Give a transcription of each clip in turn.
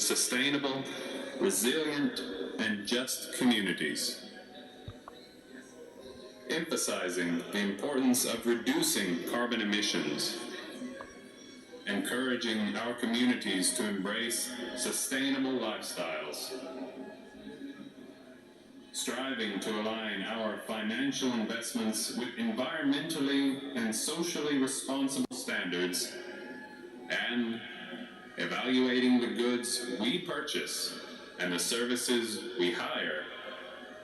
sustainable, resilient, and just communities. Emphasizing the importance of reducing carbon emissions, encouraging our communities to embrace sustainable lifestyles, striving to align our financial investments with environmentally and socially responsible standards, and evaluating the goods we purchase and the services we hire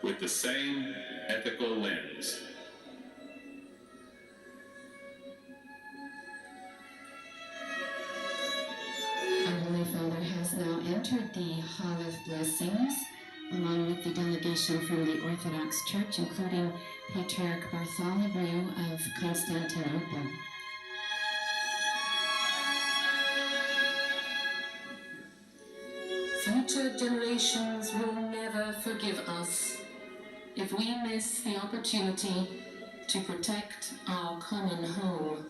with the same ethical lens. Our Holy Father has now entered the Hall of Blessings, along with the delegation from the Orthodox Church, including Patriarch Bartholomew of Constantinople. Future generations will never forgive us if we miss the opportunity to protect our common home.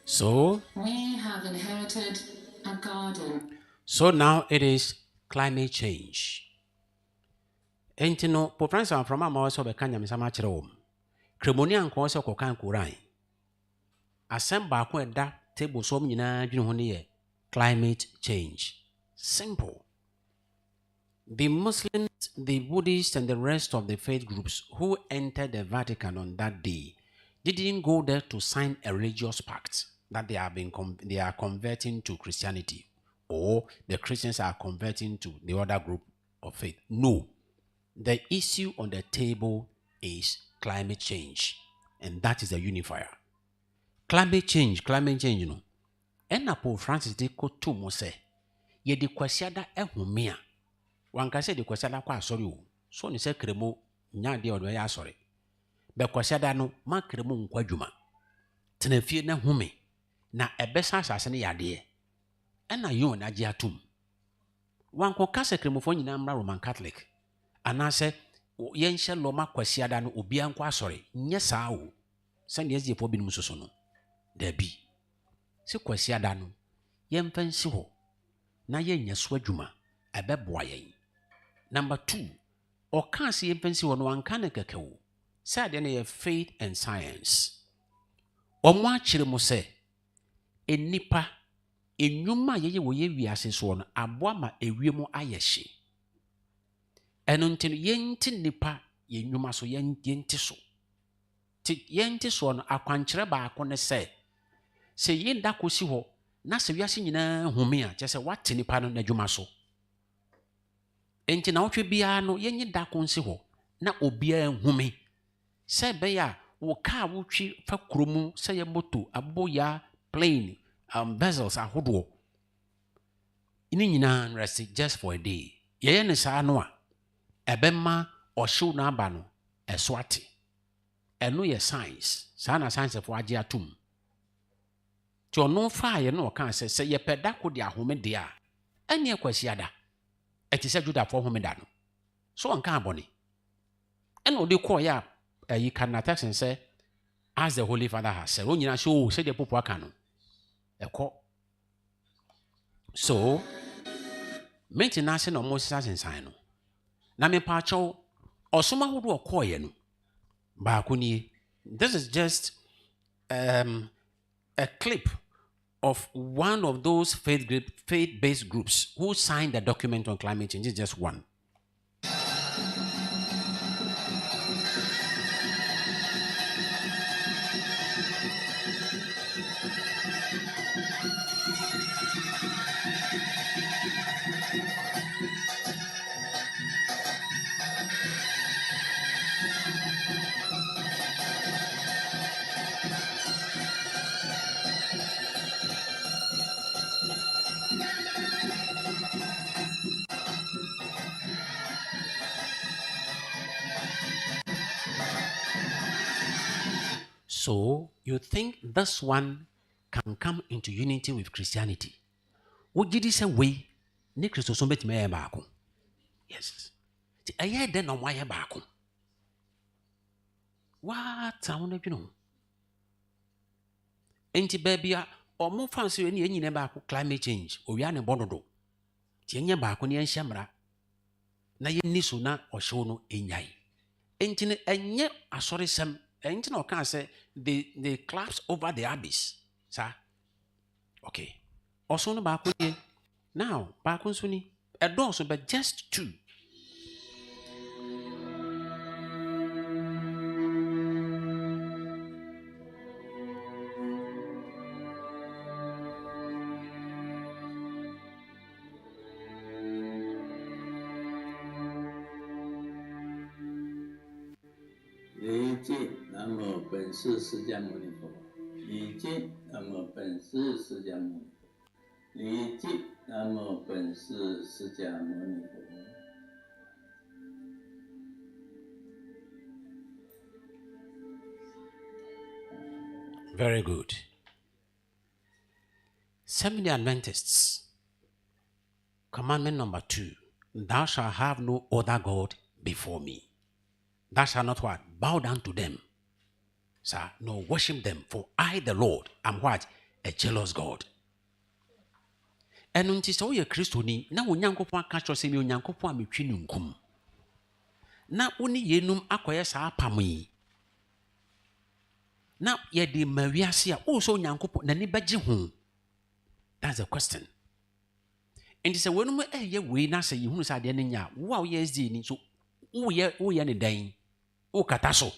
So we have inherited a garden. So now it is climate change. Enti no Pope Francis from ama so be kanya misama kire wo. Kremoni anko so kokan kuran. Asem ba ko eda table so nyina dwene ho ne ye climate change. Simple. The Muslims, the Buddhists, and the rest of the faith groups who entered the Vatican on that day didn't go there to sign a religious pact that they are converting to Christianity, or the Christians are converting to the other group of faith. No. The issue on the table is climate change, and that is the unifier. Climate change, you know. And Pope Francis de koto mo say, ye de kwasiada ehome a wanka say de kwasiada kwa asori o. So ni say kremo nya de odo ya asori. Be kwasiada no ma kremo nkwa dwuma. Tenafie na home na ebesa asase ne yade. Ena yo na agi atum. Wanko kase kremofo nyina mra Roman Catholic. Anase yenhye loma kwasiada no obia nkwa asori. Nye saa o. Sane ezefo binum soso no. Dabi. Se kwasiada no yemfansi ho na yenya so adwuma ebeboa yen. Number 2, oka se yemfansi ho no anka ne kekawo. Say de na faith and science. Omo akire mo se enipa enwuma yeye wo ye wiase so no aboa ma ewiem ayehye. Eno ntino yenti nipa yenwuma so yenti so. Ti yenti so no akwankire ba ko ne se yenda kosi ho na se wiase nyina home a chese wate nipa no n'adwuma so. Enti na wotwe bia no yenyi da konsi ho na obia home. Se be ya wo ka wotwi fa kromu se ye moto aboya plane vessels ahodo. Ini nyina rest just for a day. Ye ne saa no a ebema ohyew na aba no eso ate. Eno ye science. Saa na science fo age atum. Ti ono fa ye no kan se ye peda ko de ahome de a ene kwasiada. Eti se Juda fo home da no. So anka abone. Ene odi call ya you can text and say, as the Holy Father has said, you know, say the Pope wakano. So, maintenance no Moses as in sign. Na me pacho osoma hudu okoye no. Ba kuni. This is just a clip of one of those faith-based groups who signed the document on climate change. It's just one. So, you think this one can come into unity with Christianity? What did he say? We, ne Christo so bet me baako. Yes. Ti aye den no why baako. What I want to know. Enti baby a omo fancy ni enyi ne baako climate change. Oya ne bododo. Tienye baako ne enhyemra. Na yenni so na ohyew no enyai. Enti ne enye asoresem. Enti na oka say they collapse over the abyss. Sir. Okay. Also no baako nie. Now, baako nso ni. Edoso but just 2.礼敬南无本师释迦牟尼佛，礼敬南无本师释迦牟尼佛，礼敬南无本师释迦牟尼佛。Very good. Seventh-day Adventists. Commandment number 2. Thou shalt have no other God before me. Thou shalt not what? Bow down to them. Sir, no, worship them. For I, the Lord, am what? A jealous God. And until so ye Christoni, na unyankopon catch us in unyankopon between nkum. Na uni yenum akoye sa apami. Na ye di mawiase a also unyankopon na ni bagye ho. That's the question. And it's a when ye we na say you say de nya wo ye zi ni so wo ye ne dan wo kata so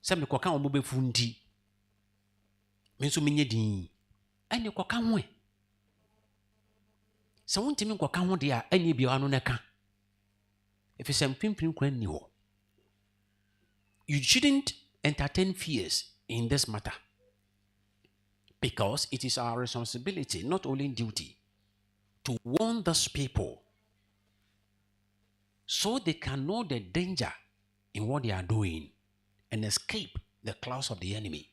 se me koka wo be fundi me so menye din ani koka ho e se won timi koka ho de a ani bi anu ne ka if some pimpin kwan ni ho. You shouldn't entertain fears in this matter because it is our responsibility, not only duty, to warn those people so they can know the danger in what they are doing and escape the claws of the enemy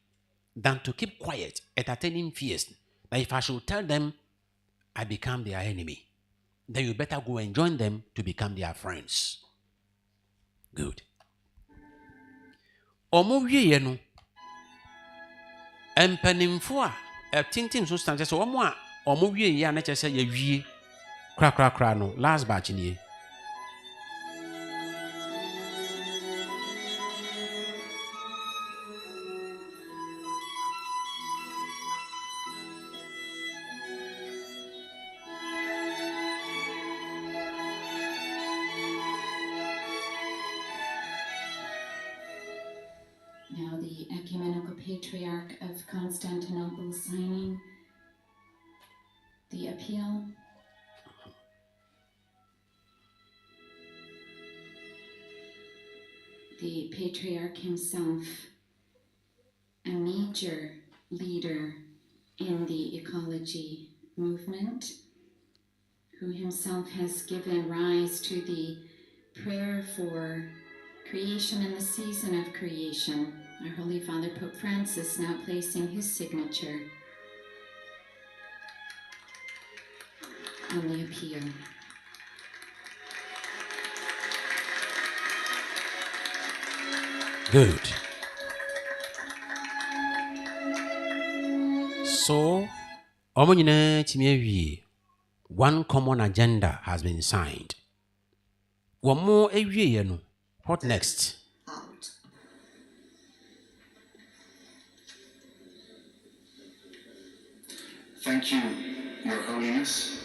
than to keep quiet, entertaining fears. That if I should tell them I become their enemy, then you better go and join them to become their friends. Good. Omo wiye no empanimfo a tintin so stand so omo a omo wiye ya na chese ya wie kra no last batch ni. Now the Ecumenical Patriarch of Constantinople signing the appeal. The Patriarch himself, a major leader in the ecology movement, who himself has given rise to the prayer for creation and the season of creation. Our Holy Father Pope Francis now placing his signature on the appeal. Good. So, one common agenda has been signed. One more no. What next? Out. Thank you, Your Holiness,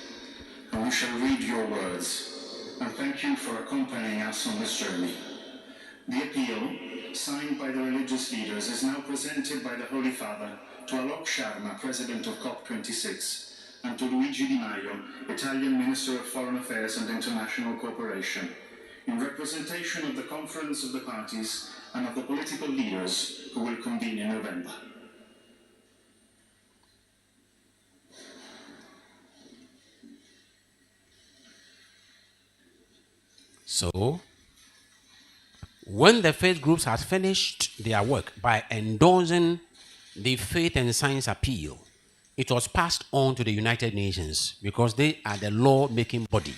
and we shall read your words. And thank you for accompanying us on this journey. The appeal, signed by the religious leaders, is now presented by the Holy Father to Alok Sharma, President of COP26, and to Luigi Di Maio, Italian Minister of Foreign Affairs and International Cooperation, in representation of the Conference of the Parties and of the political leaders who will convene in November. So, when the faith groups had finished their work by endorsing the Faith and Science Appeal, it was passed on to the United Nations because they are the law-making body.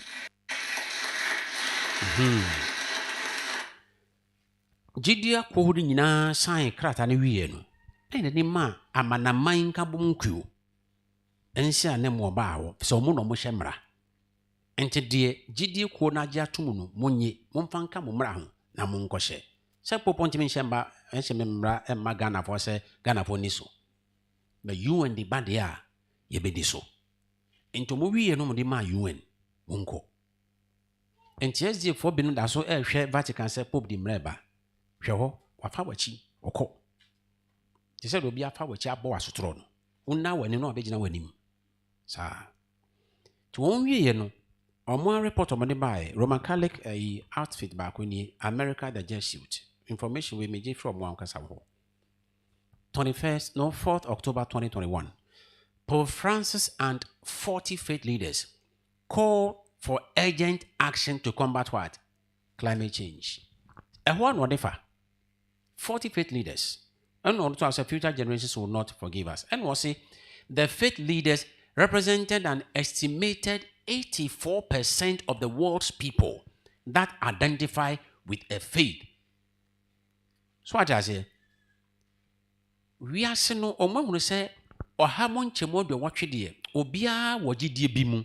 Jidia kwori nyina sign krata ne wie no. Ene ni ma amanaman ka bomkuo. Ensia ne mo ba ho. So mo no mo hyemra. Enti de gidi ko na gya tum no monye momfa nka mo mra ho na monkɔhye. Se popo ntimi nhye mba nhye mmra emma Ghana for se Ghana for ni so. But UN the bad ya ye be di so. Enti mo wiye no mo di ma UN monko. Enti SDF for bi no da so hwɛ Vatican se Pope di mreba. Hwɛ ho wafa wachi okɔ. Ti se do bi afa wachi abɔ asotro no. Unna wani no abegina wanim. Sa. Ti won wiye no omo report omo de by Roman Catholic outfit back ni America the Jesuit. Information we meje from one kasa ho. 4th October 2021. Pope Francis and 40 faith leaders call for urgent action to combat what? Climate change. And what no differ? 40 faith leaders. And also as future generations will not forgive us. And we'll say the faith leaders represented an estimated 84% of the world's people that identify with a faith. So what I say? We are saying no omo say oha monchemo de watwe de obia wogidie bi mu.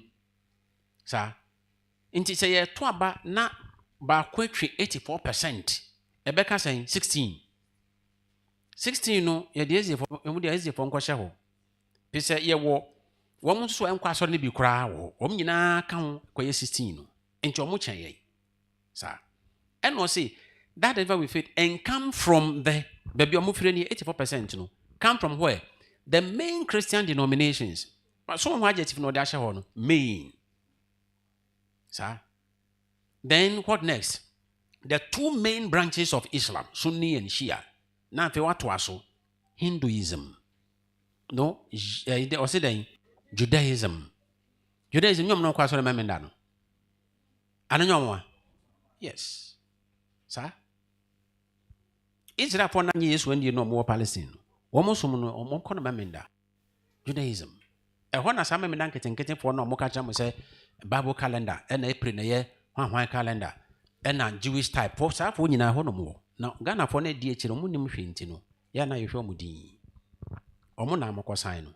Sa nti say ye to aba na ba kwatwe 84%. Ebeka say 16 no ye de ezefo emu de ezefo nkɔhye ho. Pese ye wo wɔn nso enkɔ asɔre ne bi kura wo. Wɔn nyina ka ho kɔyɛ 16 no. Nti ɔmo kyɛn yɛ. Sa and we say that ever we faith and come from the baby ɔmo fire ni 84% no. Come from where? The main Christian denominations. But some adjective no dash no main. Sir. Then what next? The two main branches of Islam, Sunni and Shia. Now if what was so Hinduism. No, or say then Judaism. Judaism, you know, quite so remember. Yes. Sir. Israel for 9 years when you know more Palestine. Almost no kono memenda. Judaism. E ho na sa memenda nkete for no mo ka cha mo say Bible calendar and April na ye hwan calendar and na Jewish type for sa for nyina ho no mo. Na Ghana for na di ekire mo nim hwenti no. Ya na yehwe mo din. Omo na amokosan no.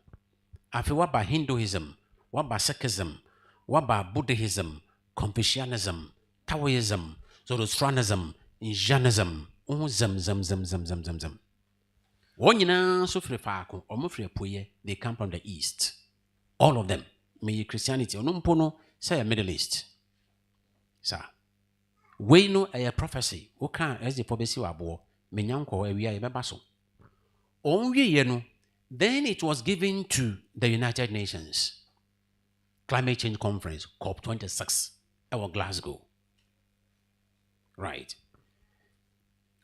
Afi wa ba Hinduism, wa ba Sikhism, wa ba Buddhism, Confucianism, Taoism, Zoroastrianism, Jainism, zam. Wonyina so free faako, omo free apoye, they come from the east. All of them. May Christianity onumpo no say Middle East. Sir. We know a prophecy. O kan as the pobesi wabo, menyanko ewia yebeba so. Onwie ye no, then it was given to the United Nations Climate Change Conference, COP26, at Glasgow. Right.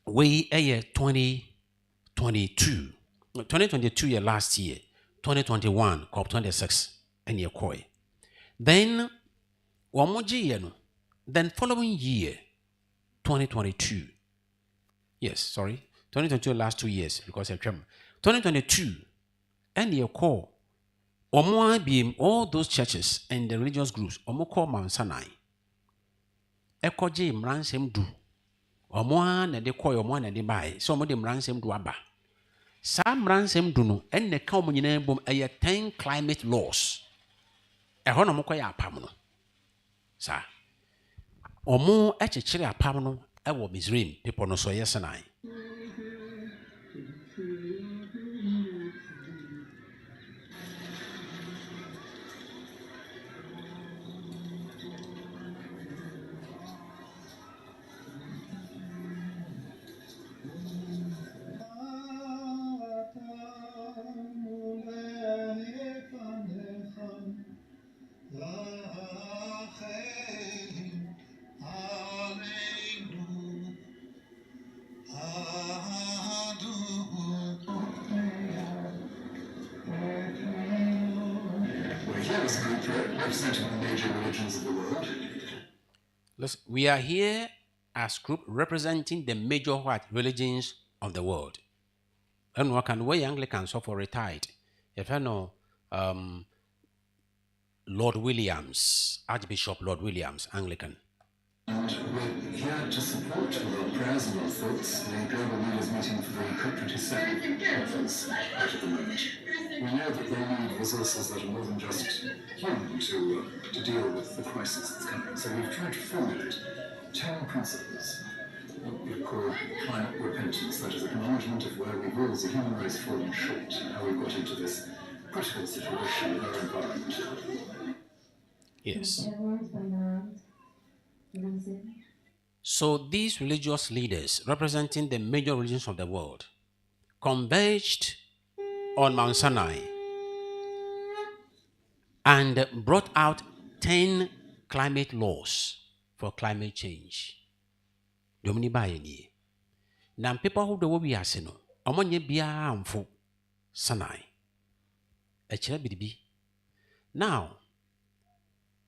We a year 2022 year last year, 2021, COP26, and year koi. Then, then following year, 2022, yes, sorry, 2022 last 2 years, because I came, 2022, and year call, all those churches and the religious groups, call Mount Sinai. Ekoje mransem du. Omo na de koy omo na de bai. So omo de mransem du aba. Sa mransem du no en ne ka omo nyina bom 10 climate laws. Eho no mo koy apam no. Sa omo echechire apam no e wo Misraim people no so yesenai. Listen, we are here as group representing the major what religions of the world. And what can we Anglicans so for retired? If I know Lord Williams, Archbishop Lord Williams, Anglican. And we're here to support with our prayers and our thoughts the global leaders meeting for the COP27 conference out at the moment. We know that they need resources that are more than just human to deal with the crisis that's coming. So we've tried to formulate 10 principles, what we call climate repentance, that is acknowledgement of where we've all as a human race fallen short, how we've got into this critical situation with our environment. Yes. So these religious leaders, representing the major religions of the world, converged on Mount Sinai and brought out 10 climate laws for climate change. Domini bayeni. Now people who do we aseno, omonye biya amfu Sinai. Echire bidibi. Now,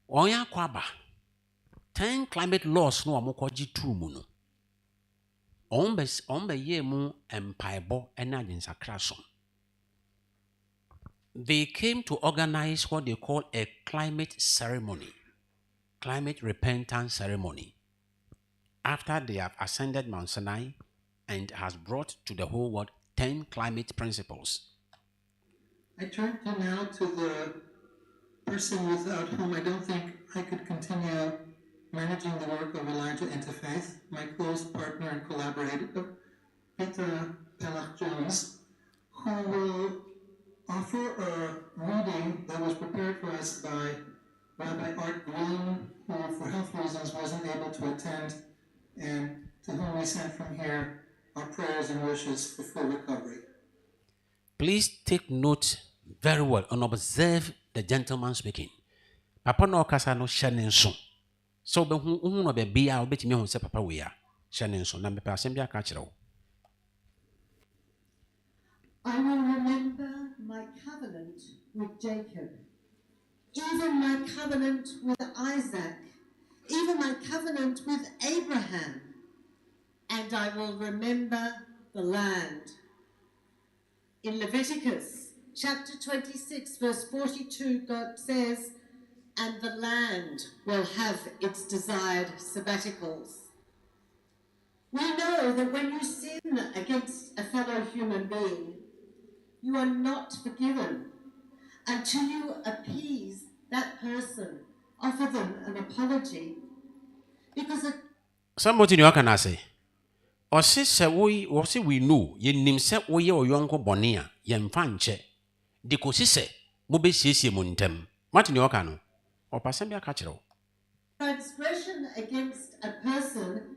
onya kwaba 10 climate laws no amokoji tu mu no. Ombe ye mu empaibo ena jinsakrason. They came to organize what they call a climate ceremony, climate repentance ceremony, after they have ascended Mount Sinai and has brought to the whole world 10 climate principles. I turn now to the person without whom I don't think I could continue managing the work of Elijah Interfaith, my close partner and collaborator, Peter Pellach-Jones, who will offer a reading that was prepared for us by Rabbi Art Green, who for health reasons wasn't able to attend, and to whom we send from here our prayers and wishes for full recovery. Please take note very well and observe the gentleman speaking. Papa no kasa no hyɛ so. So be hu no be bia obetimi hu sɛ papa we ya hyɛ so na mepɛ asɛm bi aka kyerɛ wo. I will remember my covenant with Jacob, even my covenant with Isaac, even my covenant with Abraham, and I will remember the land. In Leviticus chapter 26, verse 42, God says, and the land will have its desired sabbaticals. We know that when you sin against a fellow human being, you are not forgiven until you appease that person, offer them an apology. Because Somebody you can say, or say we know ye nim se wo ye oyonko bone a ye mfa nche de ko sise mo be siesie mo ntem mati ni oka no o pasem bia ka kire wo transgression against a person